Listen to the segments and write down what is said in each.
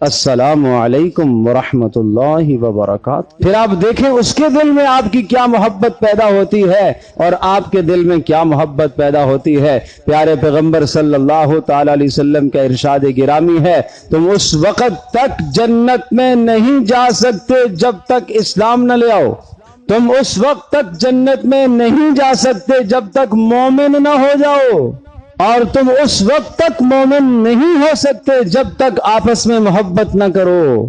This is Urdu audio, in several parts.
السلام علیکم ورحمۃ اللہ وبرکاتہ۔ پھر آپ دیکھیں اس کے دل میں آپ کی کیا محبت پیدا ہوتی ہے اور آپ کے دل میں کیا محبت پیدا ہوتی ہے۔ پیارے پیغمبر صلی اللہ تعالی علیہ وسلم کا ارشاد گرامی ہے، تم اس وقت تک جنت میں نہیں جا سکتے جب تک اسلام نہ لے آؤ۔ تم اس وقت تک جنت میں نہیں جا سکتے جب تک مومن نہ ہو جاؤ، اور تم اس وقت تک مومن نہیں ہو سکتے جب تک آپس میں محبت نہ کرو۔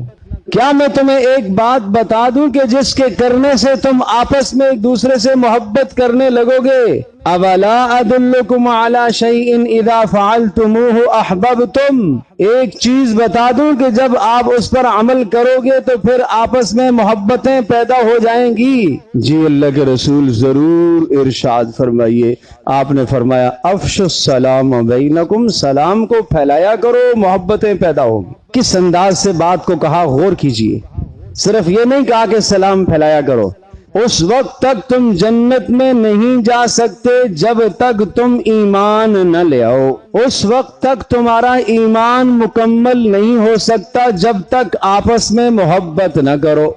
کیا میں تمہیں ایک بات بتا دوں کہ جس کے کرنے سے تم آپس میں ایک دوسرے سے محبت کرنے لگو گے؟ اولا ادلکم علی شیء اذا فعلتموہ احببتم، ایک چیز بتا دوں کہ جب آپ اس پر عمل کرو گے تو پھر آپس میں محبتیں پیدا ہو جائیں گی۔ جی اللہ کے رسول ضرور ارشاد فرمائیے۔ آپ نے فرمایا افشوا السلام بینکم، سلام کو پھیلایا کرو، محبتیں پیدا ہوگی۔ کس انداز سے بات کو کہا غور کیجئے، صرف یہ نہیں کہا کہ سلام پھیلایا کرو۔ اس وقت تک تم جنت میں نہیں جا سکتے جب تک تم ایمان نہ لے آؤ، اس وقت تک تمہارا ایمان مکمل نہیں ہو سکتا جب تک آپس میں محبت نہ کرو۔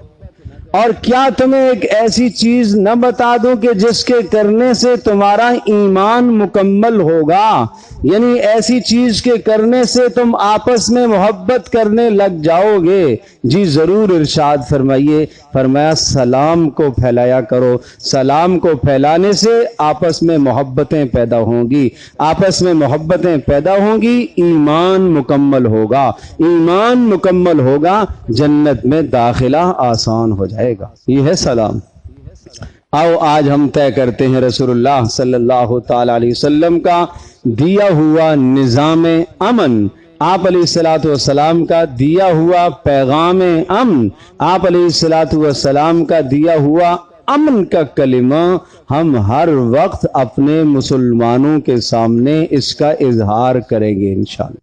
اور کیا تمہیں ایک ایسی چیز نہ بتا دوں کہ جس کے کرنے سے تمہارا ایمان مکمل ہوگا، یعنی ایسی چیز کے کرنے سے تم آپس میں محبت کرنے لگ جاؤ گے؟ جی ضرور ارشاد فرمائیے۔ فرمایا سلام کو پھیلایا کرو، سلام کو پھیلانے سے آپس میں محبتیں پیدا ہوں گی، آپس میں محبتیں پیدا ہوں گی، ایمان مکمل ہوگا، ایمان مکمل ہوگا، جنت میں داخلہ آسان ہو جائے گا۔ یہ ہے سلام۔ آؤ آج ہم طے کرتے ہیں رسول اللہ صلی اللہ تعالی علیہ وسلم کا دیا ہوا نظام امن، آپ علیہ الصلوۃ والسلام کا دیا ہوا پیغام امن، آپ علیہ الصلوۃ والسلام کا دیا ہوا امن کا کلمہ ہم ہر وقت اپنے مسلمانوں کے سامنے اس کا اظہار کریں گے انشاءاللہ۔